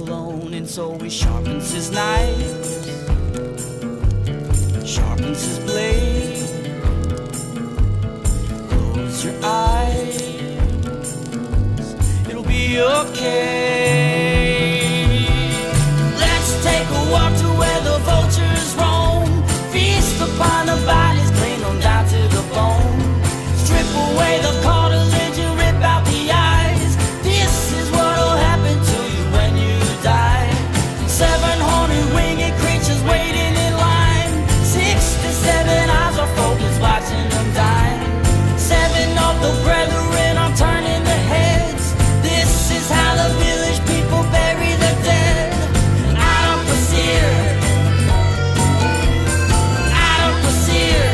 alone, and so he sharpens his knife, sharpens his blade. Close your eyes, it'll be okay. Let's take a walk to where the vultures roam, feast upon the bodies, clean them down to the bone. Strip away the cartilage and rip out the eyes. This is what'll happen to you when you die. 700 winged creatures waiting in line. 67 eyes are focused watching them die. 7 of the brethren are turning their heads. This is how the village people bury the dead. Adam Pasir, Adam Pasir,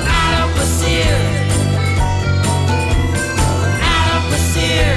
Adam Pasir, Adam Pasir.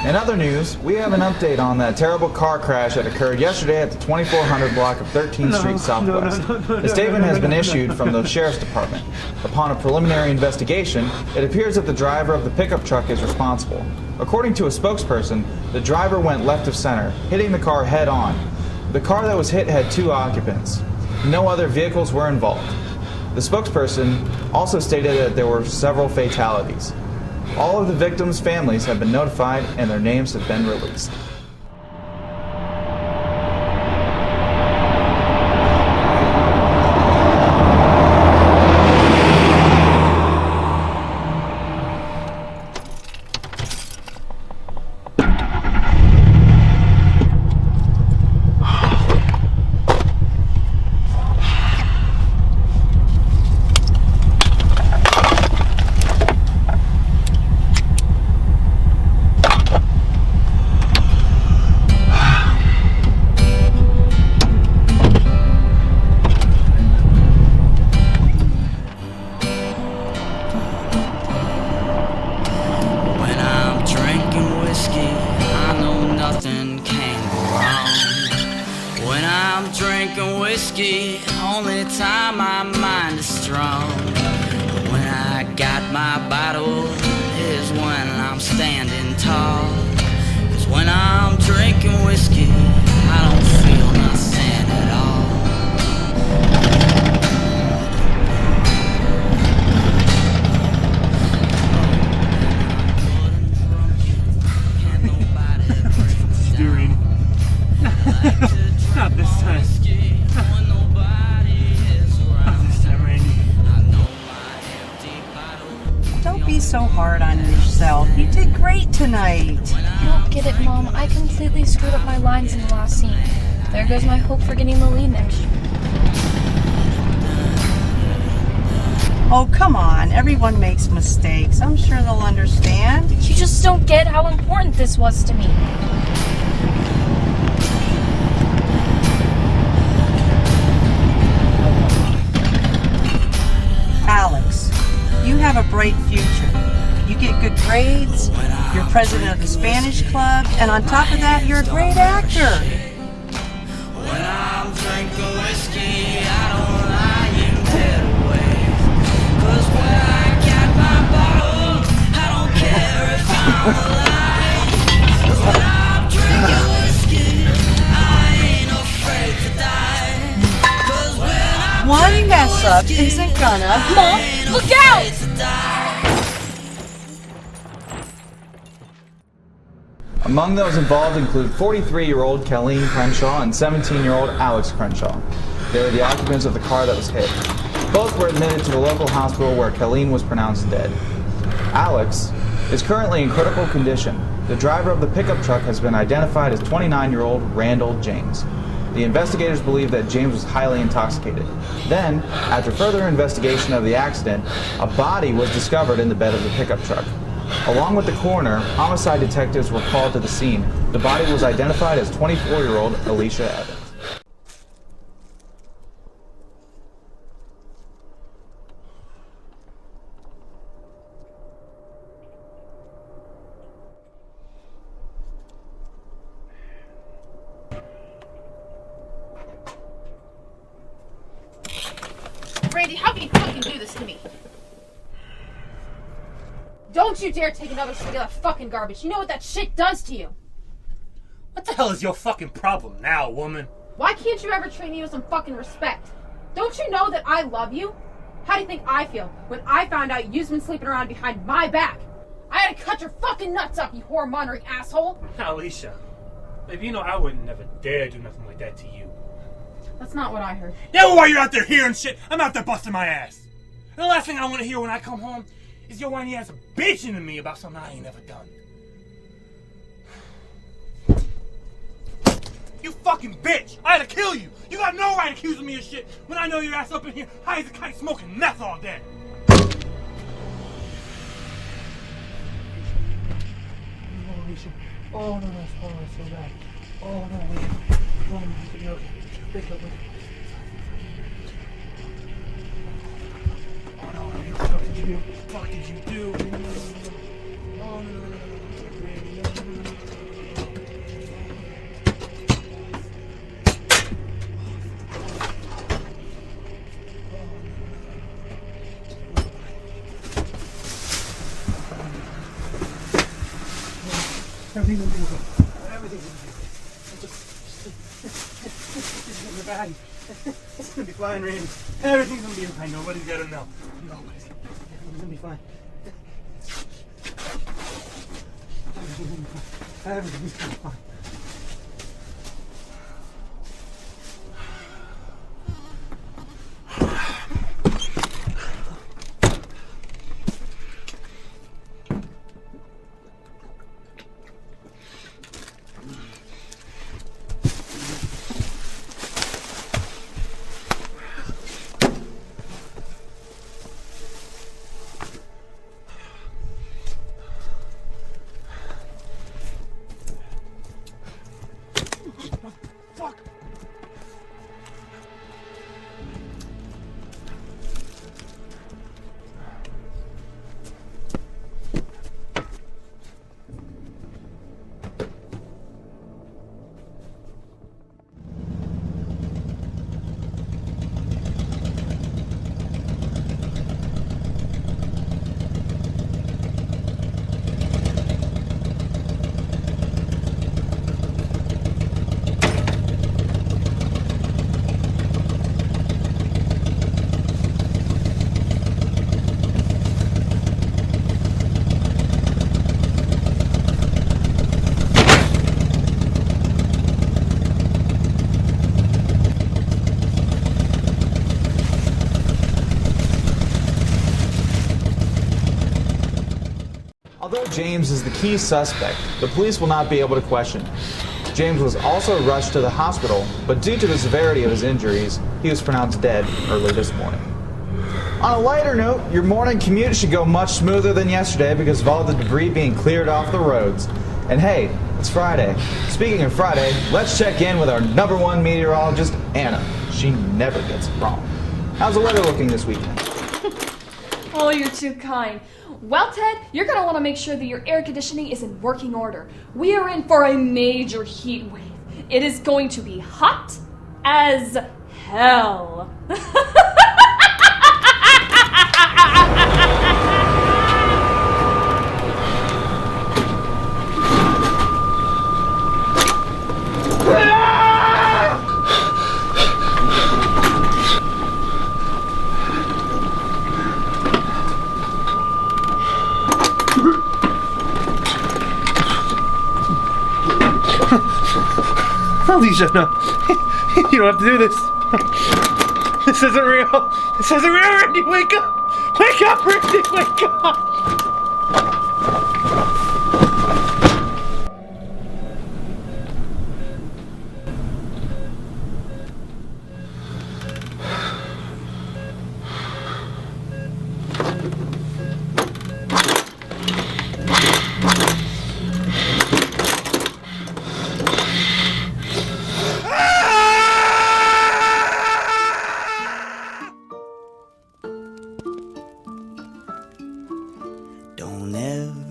In other news, we have an update on that terrible car crash that occurred yesterday at the 2400 block of 13th Street Southwest. A statement has been issued from the Sheriff's Department. Upon a preliminary investigation, it appears that the driver of the pickup truck is responsible. According to a spokesperson, the driver went left of center, hitting the car head on. The car that was hit had 2 occupants. No other vehicles were involved. The spokesperson also stated that there were several fatalities. All of the victims' families have been notified and their names have been released. Drinking whiskey, only time my mind is strong. When I got my bottle is when I'm standing tall. 'Cause when I'm drinking whiskey, I don't feel nothing at all. Steering. Not this time. Don't be so hard on yourself. You did great tonight. You don't get it, Mom. I completely screwed up my lines in the last scene. There goes my hope for getting the lead next year. Oh, come on. Everyone makes mistakes. I'm sure they'll understand. You just don't get how important this was to me. Alex, you have a bright future. You get good grades, you're president of the Spanish club, and on top of that, you're a great actor. When I'm drinking whiskey, I don't lie in bed away. 'Cause when I got my bottle, I don't care if I'm alive. 'Cause when I'm drinking whiskey, I ain't afraid to die. 'Cause when I'm One mess up isn't gonna. Mom, look out! afraid to die. Among those involved include 43-year-old Colleen Crenshaw and 17-year-old Alex Crenshaw. They were the occupants of the car that was hit. Both were admitted to the local hospital where Colleen was pronounced dead. Alex is currently in critical condition. The driver of the pickup truck has been identified as 29-year-old Randall James. The investigators believe that James was highly intoxicated. Then, after further investigation of the accident, a body was discovered in the bed of the pickup truck. Along with the coroner, homicide detectives were called to the scene. The body was identified as 24-year-old Alicia Evans. Randy, how can you fucking do this to me? Don't you dare take another stick of that fucking garbage. You know what that shit does to you. What the hell is your fucking problem now, woman? Why can't you ever treat me with some fucking respect? Don't you know that I love you? How do you think I feel when I found out you've been sleeping around behind my back? I had to cut your fucking nuts up, you whoremongering asshole. Alicia, baby, you know I would never dare do nothing like that to you. That's not what I heard. Yeah, well, while you're out there hearing shit, I'm out there busting my ass. And the last thing I want to hear when I come home is your whiny ass bitching to me about something I ain't never done. You fucking bitch! I had to kill you! You got no right accusing me of shit when I know your ass up in here high as a kite smoking meth all day! Oh, Alicia. Oh, no, it's so bad. Oh, no, Alicia. Oh, no, you're okay. Wake up, Oh, no, what the fuck did you do? What the fuck did you do? Oh, no. Everything's gonna be okay. Everything's gonna be okay. Just in the bag. It's gonna be fine, Randy. Everything's gonna be fine. Nobody's gotta know. Everything's gonna be fine. Everything's gonna be fine. Although James is the key suspect, the police will not be able to question him. James was also rushed to the hospital, but due to the severity of his injuries, he was pronounced dead early this morning. On a lighter note, your morning commute should go much smoother than yesterday because of all the debris being cleared off the roads. And hey, it's Friday. Speaking of Friday, let's check in with our #1 meteorologist, Anna. She never gets it wrong. How's the weather looking this weekend? Oh, you're too kind. Well, Ted, you're going to want to make sure that your air conditioning is in working order. We are in for a major heat wave. It is going to be hot as hell. Alicia, no. You don't have to do this. This isn't real. This isn't real, Randy. Wake up. Wake up, Randy. Wake up.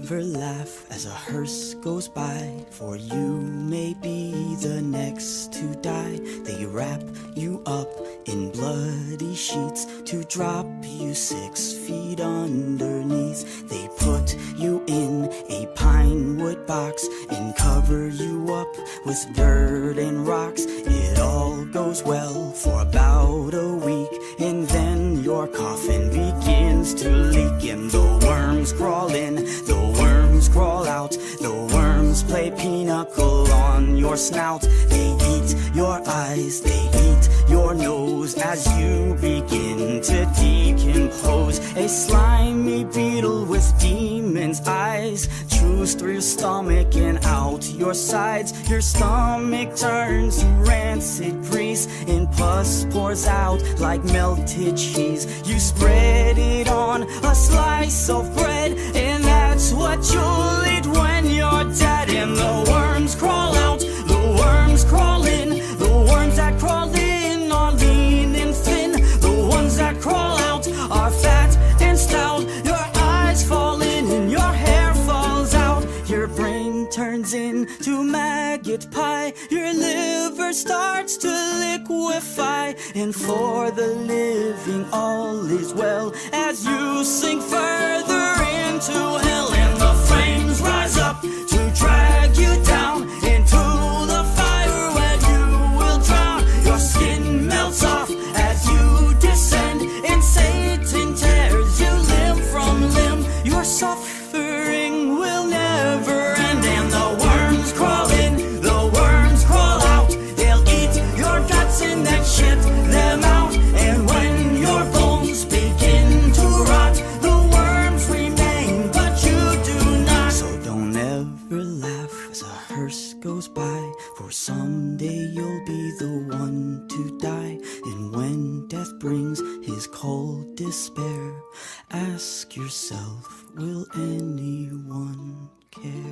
never laugh as a hearse goes by, for you may be the next to die. They wrap you up in bloody sheets to drop you 6 feet underneath. They put you in a pine wood box and cover you up with dirt and rocks. It all goes well for about a week, and then your coffin begins to leak, and the worms crawl in, the worms crawl out, the worms play pinochle on your snout. They eat your eyes, they eat your nose as you begin to decompose. A slimy beetle with demon's eyes chews through your stomach and out your sides. Your stomach turns to rancid grease, and pus pours out like melted cheese. You spread it on a slice of bread, and that's what you'll eat when you're dead. And the worms crawl out, the worms crawl in, the worms that crawl in are lean and thin, the ones that crawl out are fat and stout. Your eyes fall in and your hair falls out, your brain turns into maggot pie, your liver starts to liquefy, and for the living all is well as you sink further into hell. And the flames rise up to drag you down into the fire where you will drown. Your skin melts off as you descend, and Satan tears you limb from limb. Your suffering will never end. And the worms crawl in, the worms crawl out, they'll eat your guts and then shit them out. And when your bones begin to rot, the worms remain, but you do not. So don't ever laugh as a hearse goes by, for someday you'll be the one to die. And when death brings his cold despair, ask yourself, will anyone care?